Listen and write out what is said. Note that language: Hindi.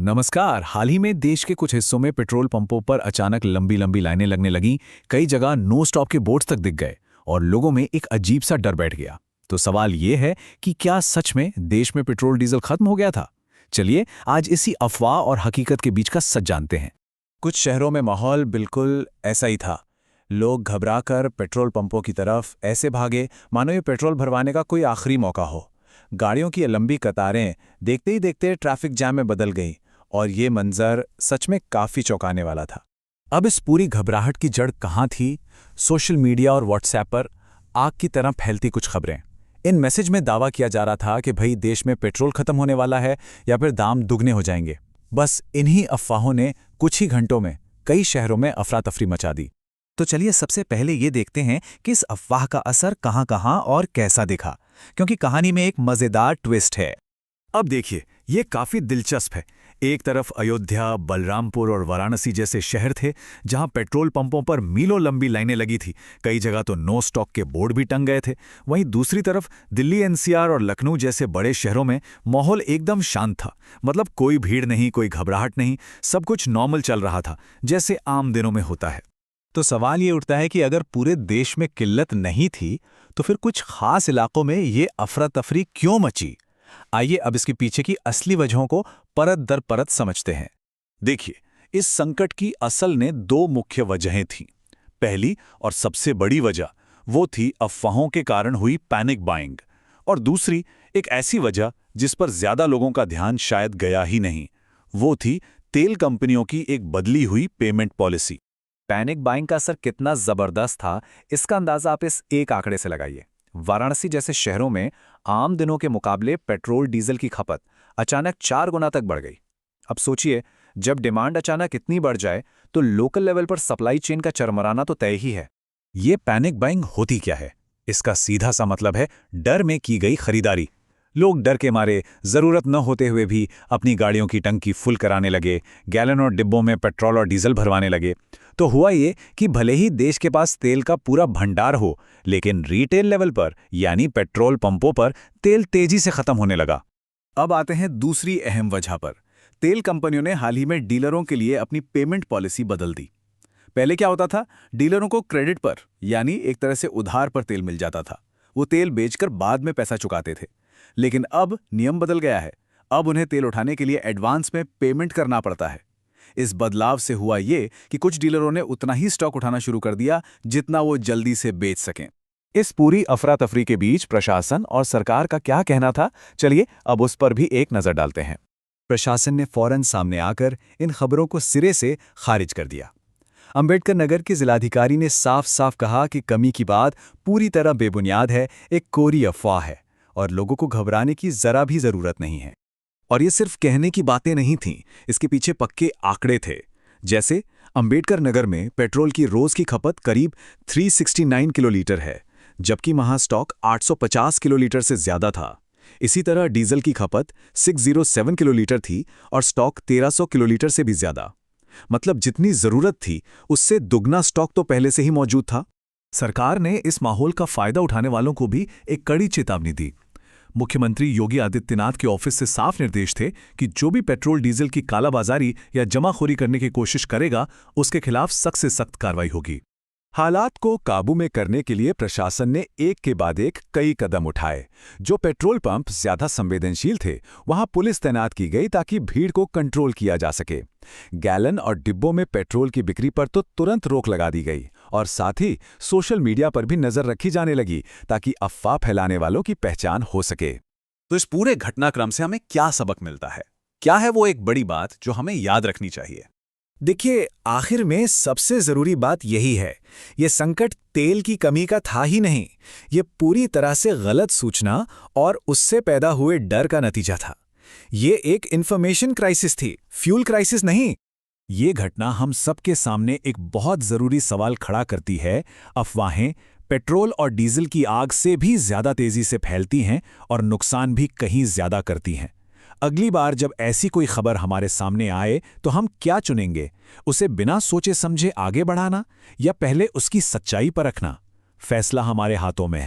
नमस्कार। हाल ही में देश के कुछ हिस्सों में पेट्रोल पंपों पर अचानक लंबी लंबी लाइनें लगने लगीं। कई जगह नो स्टॉप के बोर्ड्स तक दिख गए और लोगों में एक अजीब सा डर बैठ गया। तो सवाल ये है कि क्या सच में देश में पेट्रोल डीजल खत्म हो गया था? चलिए आज इसी अफवाह और हकीकत के बीच का सच जानते हैं। कुछ शहरों में माहौल बिल्कुल ऐसा ही था। लोग घबराकर पेट्रोल पंपों की तरफ ऐसे भागे मानो ये पेट्रोल भरवाने का कोई आखिरी मौका हो। गाड़ियों की ये लंबी कतारें देखते ही देखते ट्रैफिक जैम में बदल गई और ये मंजर सच में काफी चौंकाने वाला था। अब इस पूरी घबराहट की जड़ कहाँ थी? सोशल मीडिया और व्हाट्सएप पर आग की तरह फैलती कुछ खबरें। इन मैसेज में दावा किया जा रहा था कि भाई देश में पेट्रोल खत्म होने वाला है या फिर दाम दुगने हो जाएंगे। बस इन्हीं अफवाहों ने कुछ ही घंटों में कई शहरों में अफरा तफरी मचा दी। तो चलिए सबसे पहले ये देखते हैं कि इस अफवाह का असर कहां-कहां और कैसा दिखा, क्योंकि कहानी में एक मजेदार ट्विस्ट है। अब देखिए, ये काफी दिलचस्प है। एक तरफ अयोध्या, बलरामपुर और वाराणसी जैसे शहर थे जहां पेट्रोल पंपों पर मीलों लंबी लाइनें लगी थी। कई जगह तो नो स्टॉक के बोर्ड भी टंग गए थे। वहीं दूसरी तरफ दिल्ली, एनसीआर और लखनऊ जैसे बड़े शहरों में माहौल एकदम शांत था। मतलब कोई भीड़ नहीं, कोई घबराहट नहीं, सब कुछ नॉर्मल चल रहा था, जैसे आम दिनों में होता है। तो सवाल ये उठता है कि अगर पूरे देश में किल्लत नहीं थी तो फिर कुछ खास इलाकों में ये अफरा तफरी क्यों मची? आइए अब इसके पीछे की असली वजहों को परत दर परत समझते हैं। देखिए, इस संकट की असल ने दो मुख्य वजहें थीं। पहली और सबसे बड़ी वजह वो थी अफवाहों के कारण हुई पैनिक बाइंग, और दूसरी एक ऐसी वजह जिस पर ज्यादा लोगों का ध्यान शायद गया ही नहीं। वो थी तेल कंपनियों की एक बदली हुई पेमेंट पॉलिसी। पैनिक बाइंग का असर कितना जबरदस्त था, इसका अंदाजा आप इस एक आंकड़े से लगाइए। वाराणसी जैसे शहरों में आम दिनों के मुकाबले पेट्रोल डीजल की खपत अचानक 4 गुना तक बढ़ गई। अब सोचिए, जब डिमांड अचानक इतनी बढ़ जाए तो लोकल लेवल पर सप्लाई चेन का चरमराना तो तय ही है। ये पैनिक बाइंग होती क्या है? इसका सीधा सा मतलब है डर में की गई खरीदारी। लोग डर के मारे जरूरत न होते हुए भी अपनी गाड़ियों की टंकी फुल कराने लगे, गैलन और डिब्बों में पेट्रोल और डीजल भरवाने लगे। तो हुआ ये कि भले ही देश के पास तेल का पूरा भंडार हो, लेकिन रिटेल लेवल पर यानी पेट्रोल पंपों पर तेल तेजी से खत्म होने लगा। अब आते हैं दूसरी अहम वजह पर। तेल कंपनियों ने हाल ही में डीलरों के लिए अपनी पेमेंट पॉलिसी बदल दी। पहले क्या होता था, डीलरों को क्रेडिट पर यानी एक तरह से उधार पर तेल मिल जाता था। वो तेल बेचकर बाद में पैसा चुकाते थे। लेकिन अब नियम बदल गया है। अब उन्हें तेल उठाने के लिए एडवांस में पेमेंट करना पड़ता है। इस बदलाव से हुआ ये कि कुछ डीलरों ने उतना ही स्टॉक उठाना शुरू कर दिया जितना वो जल्दी से बेच सकें। इस पूरी अफरा तफरी के बीच प्रशासन और सरकार का क्या कहना था? चलिए अब उस पर भी एक नजर डालते हैं। प्रशासन ने फौरन सामने आकर इन खबरों को सिरे से खारिज कर दिया। अंबेडकर नगर के जिलाधिकारी ने साफ साफ कहा कि कमी की बात पूरी तरह बेबुनियाद है, एक कोरी अफवाह है और लोगों को घबराने की जरा भी जरूरत नहीं है। और ये सिर्फ कहने की बातें नहीं थीं, इसके पीछे पक्के आंकड़े थे। जैसे अंबेडकर नगर में पेट्रोल की रोज की खपत करीब 369 किलोलीटर है, जबकि वहां स्टॉक 850 किलोलीटर से ज्यादा था। इसी तरह डीजल की खपत 607 किलोलीटर थी और स्टॉक 1300 किलोलीटर से भी ज्यादा। मतलब जितनी जरूरत थी उससे दुगना स्टॉक तो पहले से ही मौजूद था। सरकार ने इस माहौल का फायदा उठाने वालों को भी एक कड़ी चेतावनी दी। मुख्यमंत्री योगी आदित्यनाथ के ऑफिस से साफ निर्देश थे कि जो भी पेट्रोल डीजल की कालाबाजारी या जमाखोरी करने की कोशिश करेगा, उसके खिलाफ सख्त से सख्त कार्रवाई होगी। हालात को काबू में करने के लिए प्रशासन ने एक के बाद एक कई कदम उठाए। जो पेट्रोल पंप ज्यादा संवेदनशील थे, वहां पुलिस तैनात की गई ताकि भीड़ को कंट्रोल किया जा सके। गैलन और डिब्बों में पेट्रोल की बिक्री पर तो तुरंत रोक लगा दी गई और साथ ही सोशल मीडिया पर भी नजर रखी जाने लगी ताकि अफवाह फैलाने वालों की पहचान हो सके। तो इस पूरे घटनाक्रम से हमें क्या सबक मिलता है? क्या है वो एक बड़ी बात जो हमें याद रखनी चाहिए? देखिए, आखिर में सबसे जरूरी बात यही है, ये संकट तेल की कमी का था ही नहीं, ये पूरी तरह से गलत सूचना और उससे पैदा हुए डर का नतीजा था। ये एक इंफॉर्मेशन क्राइसिस थी, फ्यूल क्राइसिस नहीं। ये घटना हम सबके सामने एक बहुत जरूरी सवाल खड़ा करती है। अफवाहें पेट्रोल और डीजल की आग से भी ज्यादा तेजी से फैलती हैं और नुकसान भी कहीं ज्यादा करती हैं। अगली बार जब ऐसी कोई खबर हमारे सामने आए तो हम क्या चुनेंगे? उसे बिना सोचे समझे आगे बढ़ाना या पहले उसकी सच्चाई परखना? फैसला हमारे हाथों में है।